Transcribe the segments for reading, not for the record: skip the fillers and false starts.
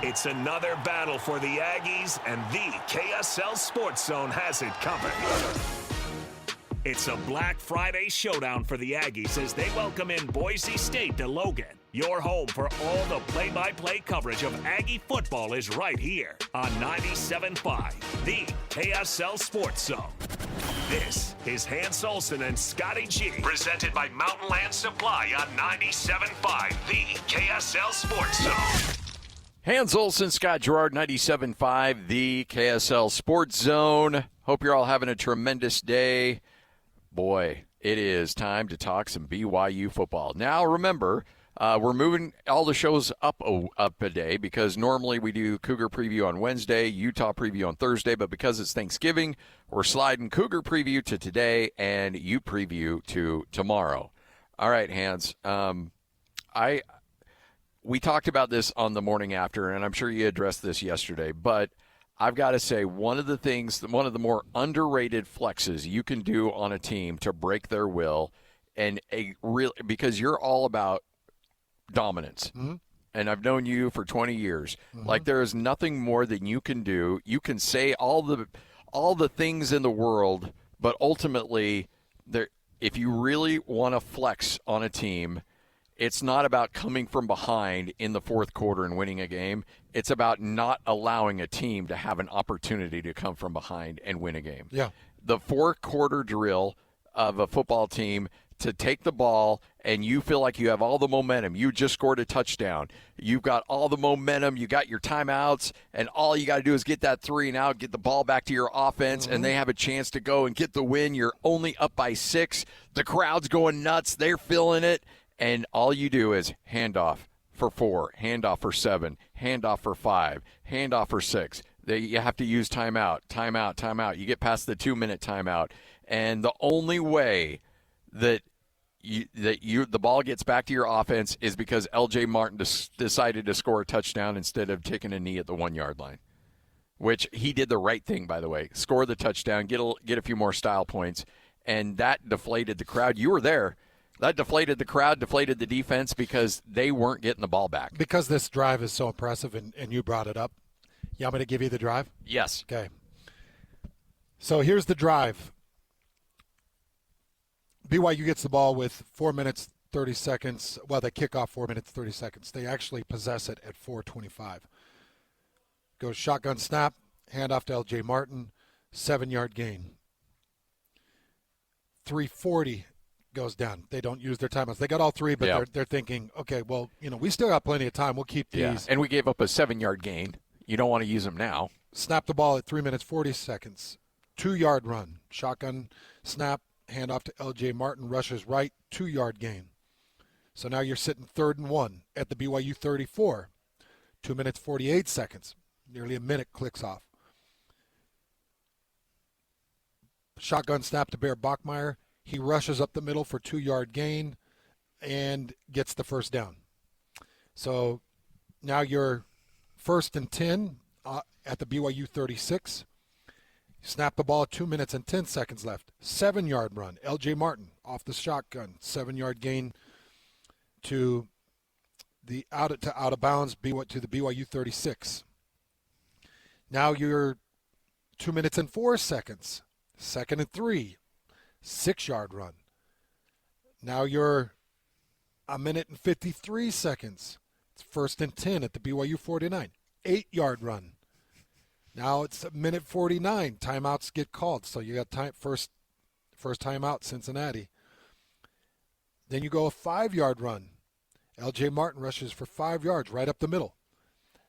It's another battle for the Aggies, and the KSL Sports Zone has it covered. It's a Black Friday showdown for the Aggies as they welcome in Boise State to Logan. Your home for all the play-by-play coverage of Aggie football is right here on 97.5, the KSL Sports Zone. This is Hans Olsen and Scotty G, presented by Mountain Land Supply on 97.5, the KSL Sports Zone. Hans Olsen, Scott Gerard, 97.5, the KSL Sports Zone. Hope you're all having a tremendous day. Boy, it is time to talk some BYU football. Now, remember, we're moving all the shows up a day because normally we do Cougar Preview on Wednesday, Utah Preview on Thursday, but because it's Thanksgiving, we're sliding Cougar Preview to today and U Preview to tomorrow. All right, Hans. We talked about this on the morning after, and I'm sure you addressed this yesterday, but I've got to say one of the more underrated flexes you can do on a team to break their will, and because you're all about dominance. Mm-hmm. And I've known you for 20 years. Mm-hmm. Like, there is nothing more than you can do. You can say all the things in the world, but ultimately, if you really want to flex on a team, it's not about coming from behind in the fourth quarter and winning a game. It's about not allowing a team to have an opportunity to come from behind and win a game. Yeah. The four-quarter drill of a football team to take the ball and you feel like you have all the momentum. You just scored a touchdown. You've got all the momentum. You got your timeouts, and all you got to do is get that 3 and out, get the ball back to your offense, and they have a chance to go and get the win. You're only up by 6. The crowd's going nuts. They're feeling it. And all you do is handoff for 4, handoff for 7, handoff for 5, handoff for 6. You have to use timeout. You get past the 2-minute timeout. And the only way that the ball gets back to your offense is because L.J. Martin decided to score a touchdown instead of taking a knee at the 1-yard line, which he did the right thing, by the way. Score the touchdown, get a few more style points, and that deflated the crowd. You were there. That deflated the crowd, deflated the defense because they weren't getting the ball back. Because this drive is so impressive, and you brought it up. You want me to give you the drive? Yes. Okay. So here's the drive. BYU gets the ball with 4 minutes, 30 seconds. Well, they kick off 4 minutes, 30 seconds. They actually possess it at 4:25. Goes shotgun snap, handoff to L.J. Martin, 7-yard gain. 3:40 goes down. They don't use their timeouts. They got all 3, but they're thinking, okay, well, we still got plenty of time. We'll keep these. Yeah. And we gave up a 7-yard gain. You don't want to use them now. Snap the ball at 3 minutes, 40 seconds. 2-yard run. Shotgun snap, handoff to L.J. Martin, rushes right, 2-yard gain. So now you're sitting 3rd and 1 at the BYU 34. 2 minutes, 48 seconds. Nearly a minute clicks off. Shotgun snap to Bear Bachmeier. He rushes up the middle for 2-yard gain and gets the first down. So now you're 1st and 10 at the BYU 36. Snap the ball, 2 minutes and 10 seconds left. 7-yard run. L.J. Martin off the shotgun. 7-yard gain to the out of bounds to the BYU 36. Now you're 2 minutes and 4 seconds. 2nd and 3. 6-yard run. Now you're 1 minute and 53 seconds. It's 1st and 10 at the BYU 49. 8-yard run. Now it's 1 minute 49. Timeouts get called, so you got first timeout, Cincinnati. Then you go a 5-yard run. L.J. Martin rushes for 5 yards right up the middle.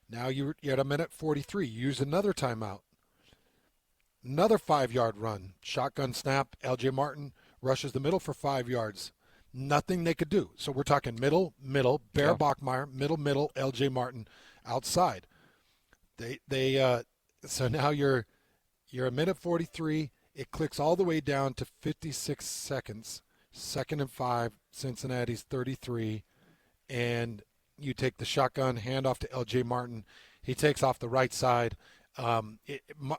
Now you're at 1 minute 43. You use another timeout. Another 5-yard run. Shotgun snap. L.J. Martin rushes the middle for 5 yards. Nothing they could do. So we're talking middle, Bear Bachmeier, middle, L.J. Martin outside. So now you're 1 minute 43. It clicks all the way down to 56 seconds. 2nd and 5, Cincinnati's 33. And you take the shotgun, handoff to L.J. Martin. He takes off the right side.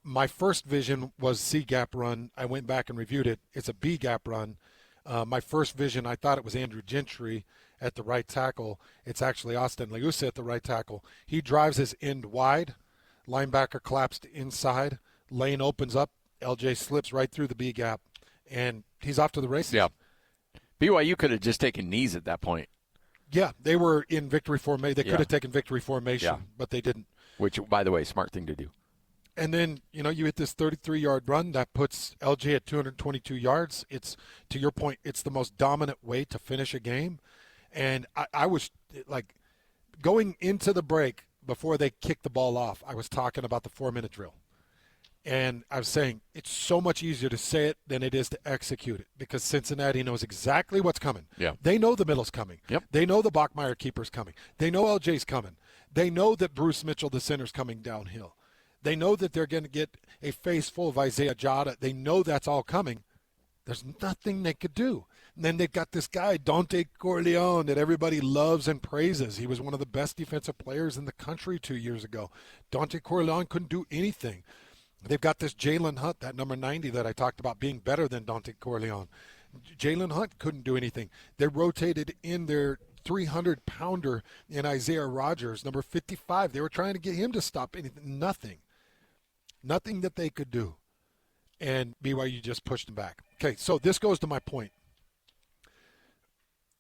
My first vision was C-gap run. I went back and reviewed it. It's a B-gap run. My first vision, I thought it was Andrew Gentry, at the right tackle. It's actually Austin Leusa at the right tackle. He drives his end wide. Linebacker collapsed inside. Lane opens up. LJ slips right through the B gap, and he's off to the races. Yeah. BYU could have just taken knees at that point. Yeah, they were in victory formation. They could have taken victory formation, but they didn't. Which, by the way, smart thing to do. And then, you hit this 33-yard run that puts LJ at 222 yards. It's, to your point, it's the most dominant way to finish a game. And I was, like, going into the break before they kicked the ball off, I was talking about the 4-minute drill. And I was saying it's so much easier to say it than it is to execute it because Cincinnati knows exactly what's coming. Yeah. They know the middle's coming. Yep. They know the Bachmeier keeper's coming. They know LJ's coming. They know that Bruce Mitchell, the center's coming downhill. They know that they're going to get a face full of Isaiah Jada. They know that's all coming. There's nothing they could do. And then they've got this guy, Dante Corleone, that everybody loves and praises. He was one of the best defensive players in the country 2 years ago. Dante Corleone couldn't do anything. They've got this Jalen Hunt, that number 90 that I talked about being better than Dante Corleone. Jalen Hunt couldn't do anything. They rotated in their 300-pounder in Isaiah Rodgers, number 55. They were trying to get him to stop anything. Nothing that they could do. And BYU just pushed them back. Okay, so this goes to my point.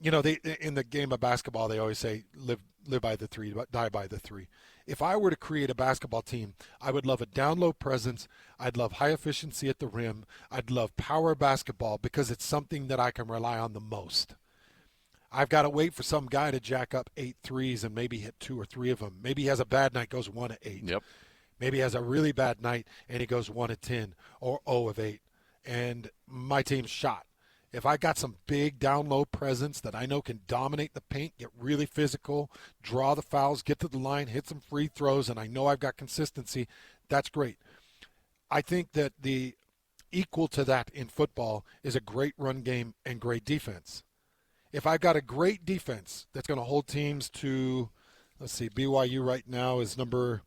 They in the game of basketball, they always say, live by the three, die by the three. If I were to create a basketball team, I would love a down-low presence. I'd love high efficiency at the rim. I'd love power basketball because it's something that I can rely on the most. I've got to wait for some guy to jack up 8 threes and maybe hit 2 or 3 of them. Maybe he has a bad night, goes 1 of 8. Yep. Maybe he has a really bad night and he goes 1 of 10 or 0 of 8. And my team's shot. If I got some big down-low presence that I know can dominate the paint, get really physical, draw the fouls, get to the line, hit some free throws, and I know I've got consistency, that's great. I think that the equal to that in football is a great run game and great defense. If I've got a great defense that's going to hold teams to, BYU right now is number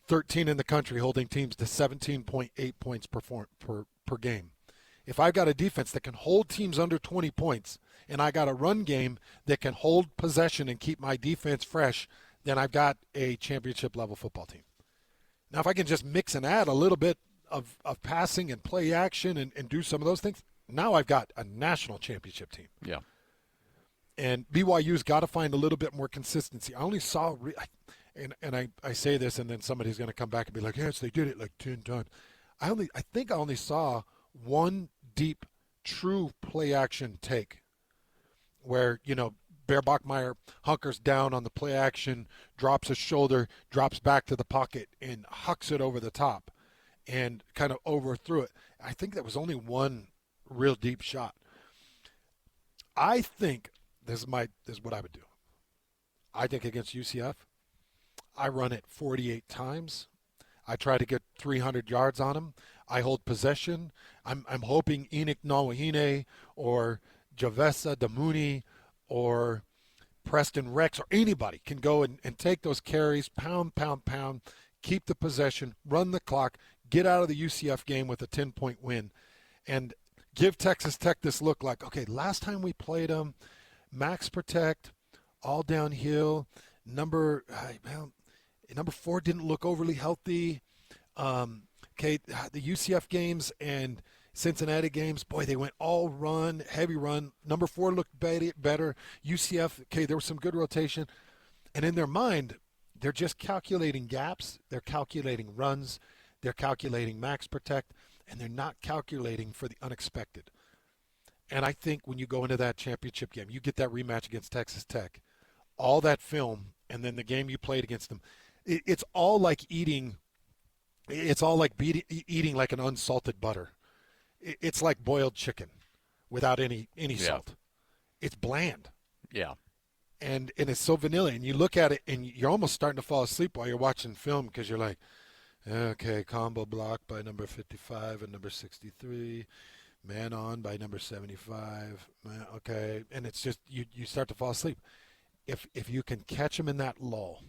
13 in the country, holding teams to 17.8 points per game. If I've got a defense that can hold teams under 20 points and I got a run game that can hold possession and keep my defense fresh, then I've got a championship-level football team. Now, if I can just mix and add a little bit of passing and play action and do some of those things, now I've got a national championship team. Yeah. And BYU's got to find a little bit more consistency. I only saw and I say this and then somebody's going to come back and be like, yes, they did it like 10 times. I think I only saw one deep, true play-action take where, Bear Bachmeier hunkers down on the play-action, drops his shoulder, drops back to the pocket, and hucks it over the top and kind of overthrew it. I think that was only one real deep shot. I think this is what I would do. I think against UCF, I run it 48 times. I try to get 300 yards on them. I hold possession. I'm hoping Enoch Nawahine or Javessa Damuni or Preston Rex or anybody can go and take those carries, pound, keep the possession, run the clock, get out of the UCF game with a 10-point win, and give Texas Tech this look like, okay, last time we played them, max protect, all downhill, number 4 didn't look overly healthy. The UCF games and Cincinnati games, boy, they went all run, heavy run. Number 4 looked better. UCF, there was some good rotation. And in their mind, they're just calculating gaps. They're calculating runs. They're calculating max protect. And they're not calculating for the unexpected. And I think when you go into that championship game, you get that rematch against Texas Tech, all that film, and then the game you played against them, it's all like eating like an unsalted butter. It's like boiled chicken without any salt. It's bland. Yeah. And it's so vanilla. And you look at it and you're almost starting to fall asleep while you're watching film because you're like, okay, combo block by number 55 and number 63. Man on by number 75. Okay. And it's just you start to fall asleep. If you can catch them in that lull.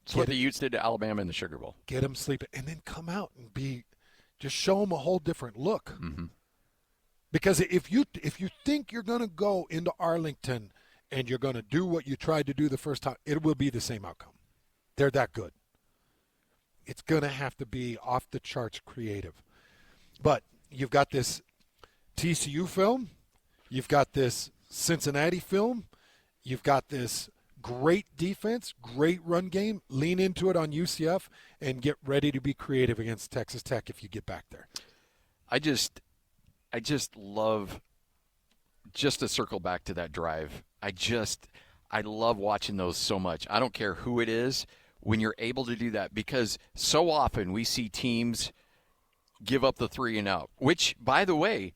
That's what the Utes did to Alabama in the Sugar Bowl. Get them sleeping and then come out and just show them a whole different look. Mm-hmm. Because if you think you're going to go into Arlington and you're going to do what you tried to do the first time, it will be the same outcome. They're that good. It's going to have to be off the charts creative. But you've got this TCU film. You've got this Cincinnati film. You've got this great defense, great run game. Lean into it on UCF and get ready to be creative against Texas Tech if you get back there. I just love, just to circle back to that drive, I love watching those so much. I don't care who it is when you're able to do that, because so often we see teams give up the 3 and out, which, by the way,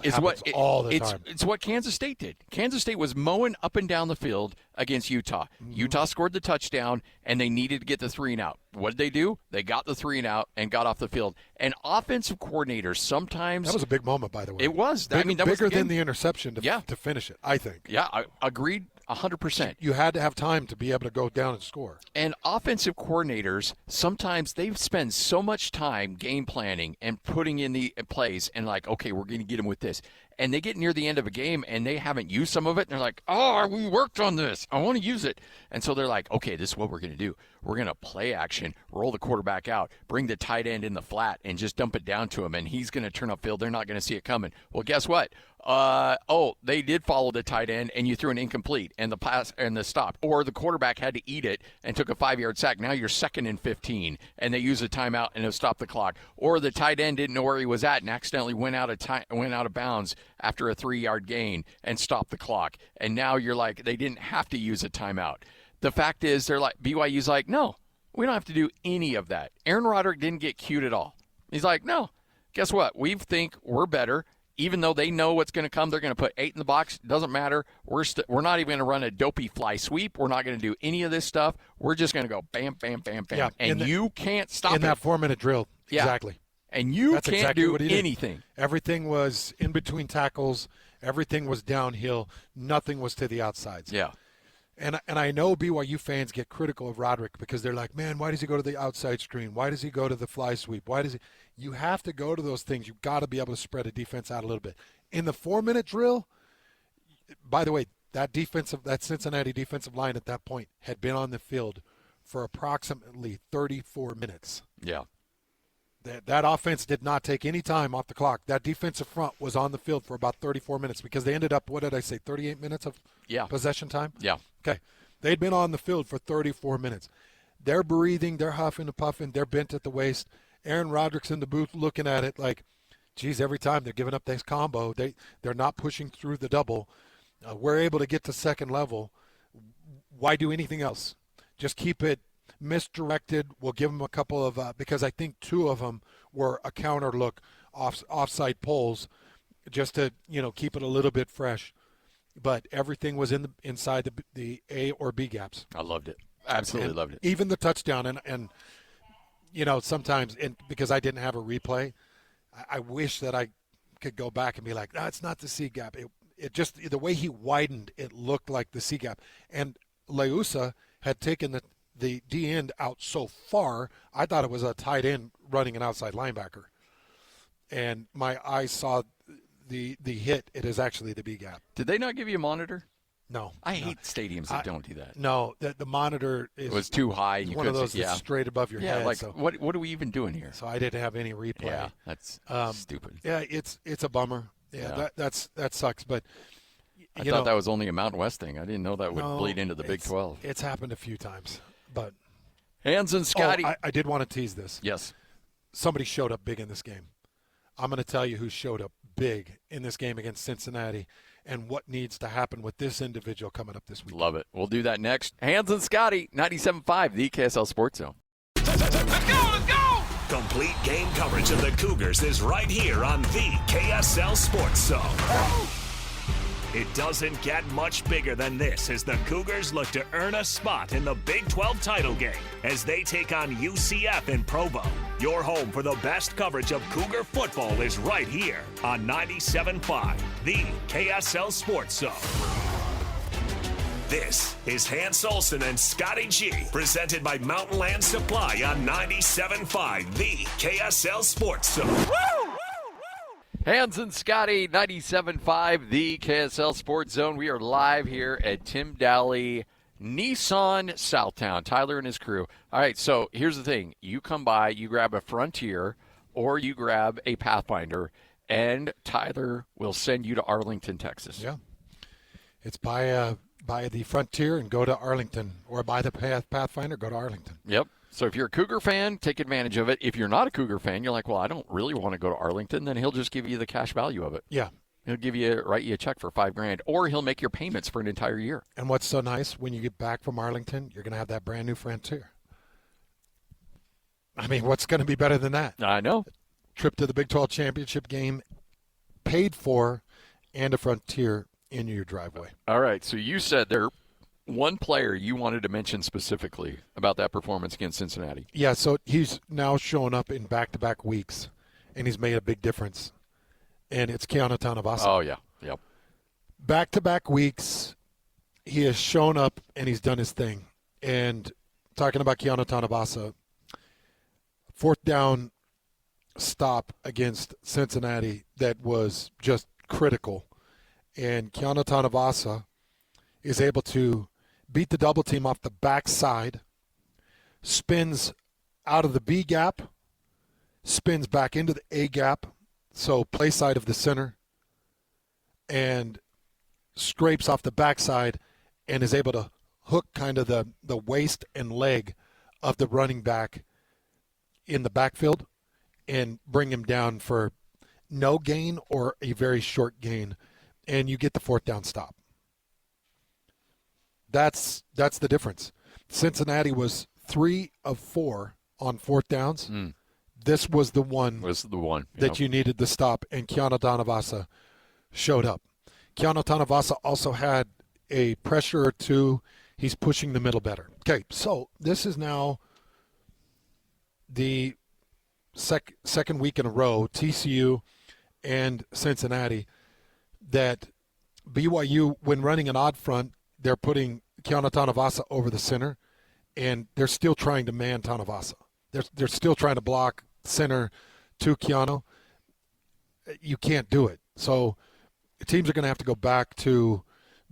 is what all the time. It's what Kansas State did. Kansas State was mowing up and down the field against Utah. Mm-hmm. Utah scored the touchdown, and they needed to get the 3 and out. What did they do? They got the 3 and out and got off the field. And offensive coordinators sometimes— that was a big moment, by the way. It was. That bigger was than the interception to finish it, I think. Yeah, I agreed 100%. You had to have time to be able to go down and score. And offensive coordinators, sometimes they spend so much time game planning and putting in the plays and like, okay, we're going to get them with this. And they get near the end of a game and they haven't used some of it. And they're like, oh, we worked on this. I want to use it. And so they're like, okay, this is what we're going to do. We're going to play action, roll the quarterback out, bring the tight end in the flat, and just dump it down to him. And he's going to turn upfield. They're not going to see it coming. Well, guess what? They did follow the tight end, and you threw an incomplete, and the pass and the stop. Or the quarterback had to eat it and took a 5-yard sack. Now you're 2nd and 15, and they use a timeout and have stopped the clock. Or the tight end didn't know where he was at and accidentally went out of bounds after a 3-yard gain and stopped the clock. And now you're like, they didn't have to use a timeout. The fact is, they're like, BYU's like, no, we don't have to do any of that. Aaron Roderick didn't get cued at all. He's like, no, guess what? We think we're better. Even though they know what's going to come, they're going to put 8 in the box. Doesn't matter. We're not even going to run a dopey fly sweep. We're not going to do any of this stuff. We're just going to go bam, bam, bam, bam. Yeah, and you can't stop it. In that 4-minute drill. Yeah. Exactly. And That's can't exactly do anything. Everything was in between tackles. Everything was downhill. Nothing was to the outsides. Yeah. And I know BYU fans get critical of Roderick because they're like, man, why does he go to the outside screen? Why does he go to the fly sweep? Why does he? You have to go to those things. You've got to be able to spread a defense out a little bit. In the 4-minute drill, by the way, that Cincinnati defensive line at that point had been on the field for approximately 34 minutes. Yeah. That offense did not take any time off the clock. That defensive front was on the field for about 34 minutes because they ended up, 38 minutes of possession time? Yeah. Okay. They'd been on the field for 34 minutes. They're breathing, they're huffing and puffing, they're bent at the waist. Aaron Roderick's in the booth looking at it like, geez, every time they're giving up this combo, they're not pushing through the double. We're able to get to second level. Why do anything else? Just keep it misdirected. We'll give them a couple of because I think 2 of them were a counter look offside pulls, just to keep it a little bit fresh. But everything was inside the A or B gaps. I loved it. Absolutely loved it. Even the touchdown and sometimes because I didn't have a replay, I wish that I could go back and be like, no, it's not the C gap. It just, the way he widened, it looked like the C gap. And Leusa had taken the D end out so far, I thought it was a tight end running an outside linebacker. And my eyes saw the hit. It is actually the B gap. Did they not give you a monitor? No. I hate stadiums that don't do that. No, the monitor was too high. You one of those that's straight above your head. Like, so, what are we even doing here? So I didn't have any replay. Yeah, that's stupid. Yeah, it's a bummer. Yeah. That sucks. But I thought that was only a Mountain West thing. I didn't know that would bleed into the Big 12. It's happened a few times. But Hans and Scotty. I did want to tease this. Yes. Somebody showed up big in this game. I'm going to tell you who showed up big in this game against Cincinnati and what needs to happen with this individual coming up this week. Love it. We'll do that next. Hans and Scotty, 97.5, the KSL Sports Zone. Let's go! Complete game coverage of the Cougars is right here on the KSL Sports Zone. It doesn't get much bigger than this as the Cougars look to earn a spot in the Big 12 title game as they take on UCF in Provo. Your home for the best coverage of Cougar football is right here on 97.5, the KSL Sports Zone. This is Hans Olsen and Scotty G, presented by Mountain Land Supply on 97.5, the KSL Sports Zone. Hans and Scotty, 97.5, the KSL Sports Zone. We are live here at Tim Daly Nissan Southtown. Tyler and his crew. All right, so here's the thing. You come by, you grab a Frontier, or you grab a Pathfinder, and Tyler will send you to Arlington, Texas. Yeah. It's buy the Frontier and go to Arlington, or buy the Pathfinder, go to Arlington. Yep. So if you're a Cougar fan, take advantage of it. If you're not a Cougar fan, you're like, well, I don't really want to go to Arlington, then he'll just give you the cash value of it. Yeah. He'll write you a check for $5,000, or he'll make your payments for an entire year. And what's so nice, when you get back from Arlington, you're going to have that brand new Frontier. I mean, what's going to be better than that? I know. Trip to the Big 12 championship game, paid for, and a Frontier in your driveway. All right, so you said there one player you wanted to mention specifically about that performance against Cincinnati. Yeah, so he's now showing up in back-to-back weeks, and he's made a big difference. And it's Keanu Tanuvasa. Oh, yeah. Yep. Back-to-back weeks, he has shown up, and he's done his thing. And talking about Keanu Tanuvasa, fourth down stop against Cincinnati that was just critical. And Keanu Tanuvasa is able to beat the double team off the backside, spins out of the B gap, spins back into the A gap, so play side of the center, and scrapes off the backside and is able to hook kind of the waist and leg of the running back in the backfield and bring him down for no gain or a very short gain, and you get the fourth down stop. That's the difference. Cincinnati was 3 of 4 on fourth downs. This was the one that you needed to stop, and Keanu Tanuvasa showed up. Keanu Tanuvasa also had a pressure or two. He's pushing the middle better. Okay, so this is now the second week in a row, TCU and Cincinnati, that BYU, when running an odd front, they're putting Keanu Tanuvasa over the center, and they're still trying to man Tanuvasa. They're still trying to block center to Keanu. You can't do it. So teams are going to have to go back to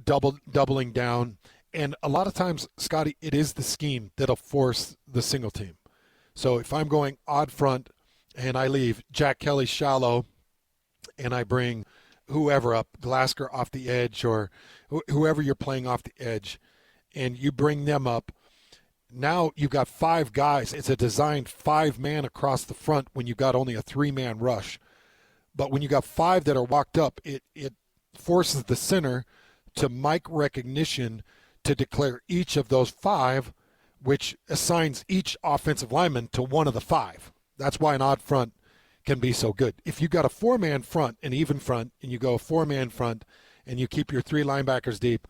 doubling down. And a lot of times, Scotty, it is the scheme that'll force the single team. So if I'm going odd front and I leave Jack Kelly shallow and I bring whoever up, Glasgow off the edge, or whoever you're playing off the edge, and you bring them up, now you've got 5 guys. It's a designed 5-man across the front when you've got only a 3-man rush. But when you got 5 that are walked up, it forces the center to mic recognition to declare each of those 5, which assigns each offensive lineman to one of the 5. That's why an odd front can be so good. If you got a 4-man front, an even front, and you go a 4-man front, and you keep your 3 linebackers deep,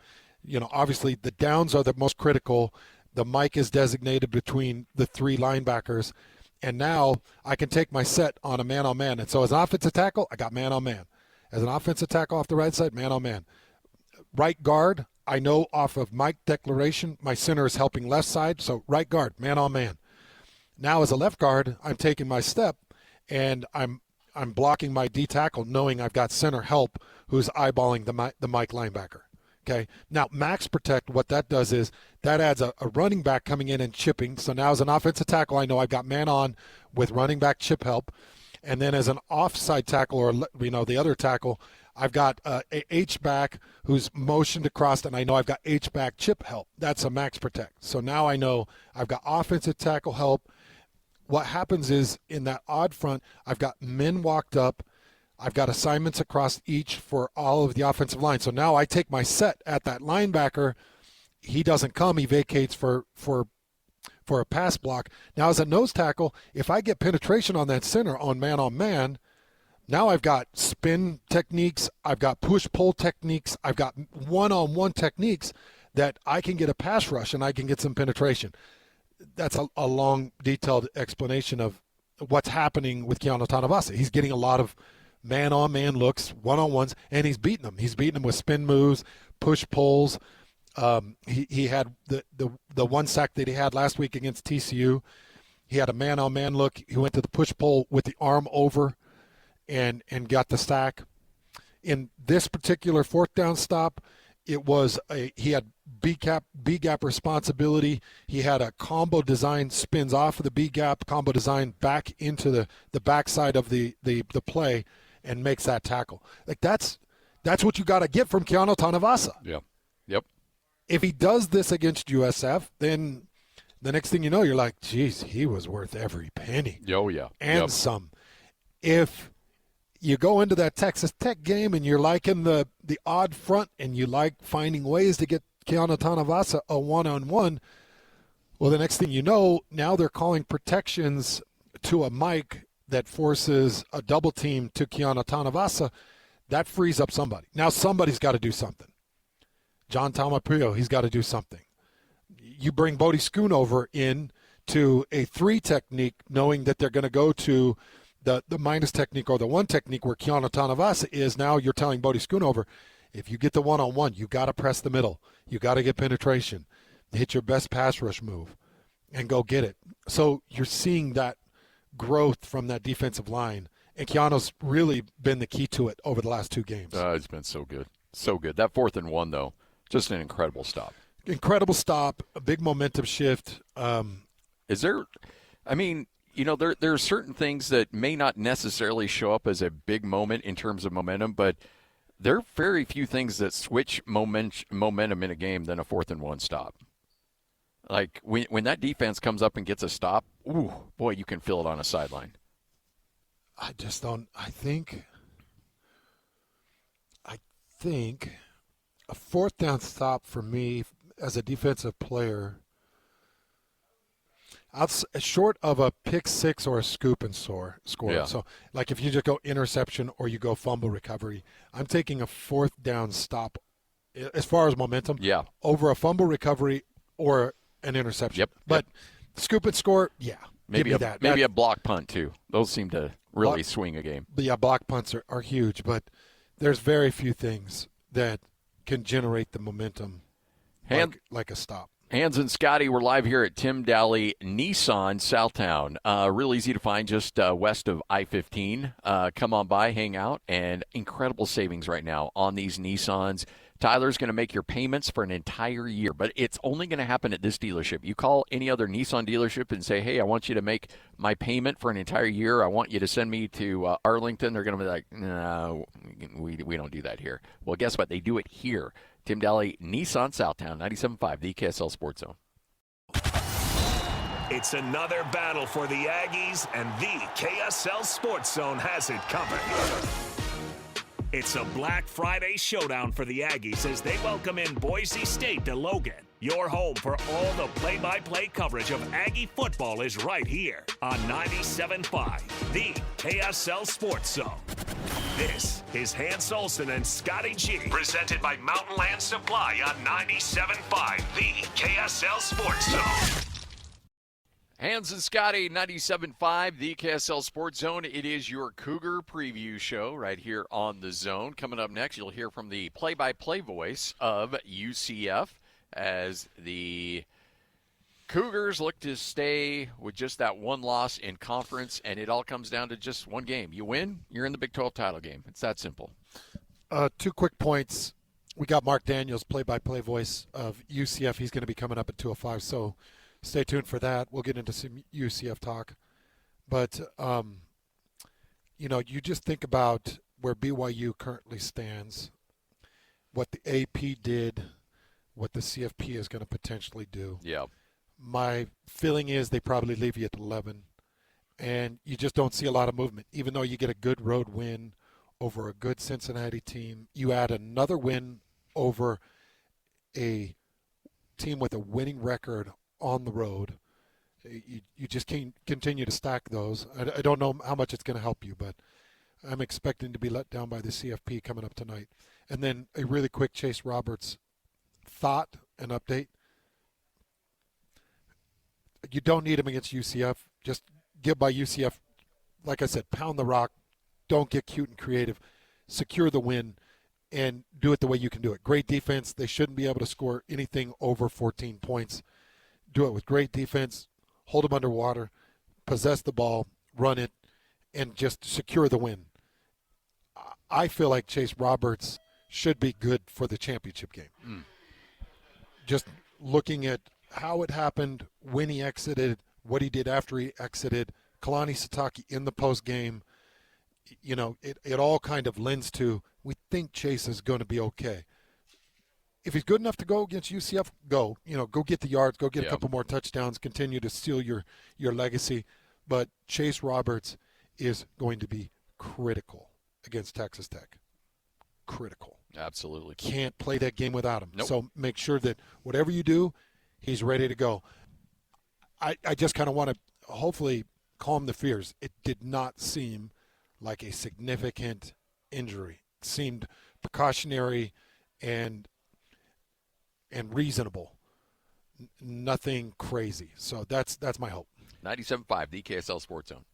obviously the downs are the most critical. The mic is designated between the 3 linebackers, and now I can take my set on a man-on-man. And so as an offensive tackle, I got man-on-man. As an offensive tackle off the right side, man-on-man. Right guard, I know off of mic declaration, my center is helping left side, so right guard, man-on-man. Now as a left guard, I'm taking my step, and I'm blocking my D tackle, knowing I've got center help who's eyeballing the Mike linebacker. Okay. Now max protect, what that does is that adds a running back coming in and chipping. So now as an offensive tackle, I know I've got man on with running back chip help, and then as an offside tackle, or the other tackle, I've got a H back who's motioned across, and I know I've got H back chip help. That's a max protect. So now I know I've got offensive tackle help. What happens is in that odd front, I've got men walked up. I've got assignments across each for all of the offensive line. So now I take my set at that linebacker. He doesn't come. He vacates for a pass block. Now as a nose tackle, if I get penetration on that center on man, now I've got spin techniques. I've got push-pull techniques. I've got one-on-one techniques that I can get a pass rush and I can get some penetration. That's a long, detailed explanation of what's happening with Keanu Tanuvasa. He's getting a lot of man-on-man looks, one-on-ones, and he's beating them. He's beating them with spin moves, push-pulls. He had the one sack that he had last week against TCU. He had a man-on-man look. He went to the push-pull with the arm over, and got the sack. In this particular fourth down stop, he had B gap responsibility. He had a combo design, spins off of the B gap, combo design back into the backside of the play and makes that tackle. Like that's what you got to get from Keanu Tanuvasa. Yeah. Yep. If he does this against USF, then the next thing you know, you're like, geez, he was worth every penny. Oh, yeah. And some. If you go into that Texas Tech game and you're liking the odd front and you like finding ways to get Keanu Tanuvasa a one-on-one, well, the next thing you know, now they're calling protections to a mic that forces a double team to Keanu Tanuvasa. That frees up somebody. Now somebody's got to do something. John Tamaprio, he's got to do something. You bring Bodie Schoonover in to a 3 technique knowing that they're going to go to the minus technique or the 1 technique where Keanu Tanuvasa is. Now you're telling Bodie Schoonover, if you get the one-on-one, you got to press the middle. You got to get penetration. Hit your best pass rush move and go get it. So you're seeing that growth from that defensive line. And Keanu's really been the key to it over the last 2 games. It's been so good. So good. That 4th and 1, though, just an incredible stop. Incredible stop, a big momentum shift. Is there – I mean, you know, there are certain things that may not necessarily show up as a big moment in terms of momentum, but there are very few things that switch momentum in a game than a 4th and 1 stop. Like, when that defense comes up and gets a stop, ooh, boy, you can feel it on a sideline. I just don't – I think a 4th down stop for me as a defensive player, short of a pick 6 or a scoop and score. Yeah. So, like if you just go interception or you go fumble recovery, I'm taking a 4th down stop as far as momentum over a fumble recovery or an interception. Yep. But scoop and score, Maybe a block punt, too. Those seem to really swing a game. But yeah, block punts are huge, but there's very few things that can generate the momentum like a stop. Hans and Scotty, we're live here at Tim Daly Nissan Southtown. Real easy to find, just west of I-15. Come on by, hang out, and incredible savings right now on these Nissans. Tyler's going to make your payments for an entire year, but it's only going to happen at this dealership. You call any other Nissan dealership and say, hey, I want you to make my payment for an entire year. I want you to send me to Arlington. They're going to be like, no, we don't do that here. Well, guess what? They do it here. Tim Daly, Nissan Southtown, 97.5, the KSL Sports Zone. It's another battle for the Aggies, and the KSL Sports Zone has it covered. It's a Black Friday showdown for the Aggies as they welcome in Boise State to Logan. Your home for all the play-by-play coverage of Aggie football is right here on 97.5, the KSL Sports Zone. This is Hans Olsen and Scotty G, presented by Mountain Land Supply on 97.5, the KSL Sports Zone. Hans and Scotty, 97.5, the KSL Sports Zone. It is your Cougar Preview Show right here on the Zone. Coming up next, you'll hear from the play-by-play voice of UCF as the Cougars look to stay with just that one loss in conference, and it all comes down to just one game. You win, you're in the Big 12 title game. It's that simple. 2 quick points. We got Mark Daniels, play-by-play voice of UCF. He's going to be coming up at 2:05, so stay tuned for that. We'll get into some UCF talk. But, you just think about where BYU currently stands, what the AP did, what the CFP is going to potentially do. Yeah. My feeling is they probably leave you at 11, and you just don't see a lot of movement. Even though you get a good road win over a good Cincinnati team, you add another win over a team with a winning record on the road. You just can't continue to stack those. I don't know how much it's going to help you, but I'm expecting to be let down by the CFP coming up tonight. And then a really quick Chase Roberts thought and update. You don't need him against UCF. Just get by UCF. Like I said, pound the rock. Don't get cute and creative. Secure the win and do it the way you can do it. Great defense. They shouldn't be able to score anything over 14 points. Do it with great defense. Hold them underwater. Possess the ball. Run it. And just secure the win. I feel like Chase Roberts should be good for the championship game. Just looking at how it happened, when he exited, what he did after he exited, Kalani Sitake in the post game, it all kind of lends to we think Chase is going to be okay. If he's good enough to go against UCF, go. Go get the yards, go get a couple more touchdowns, continue to seal your legacy. But Chase Roberts is going to be critical against Texas Tech. Critical. Absolutely. Can't play that game without him. Nope. So make sure that whatever you do, he's ready to go. I just kind of want to hopefully calm the fears. It did not seem like a significant injury. It seemed precautionary and reasonable. Nothing crazy. So that's my hope. 97.5, the KSL Sports Zone.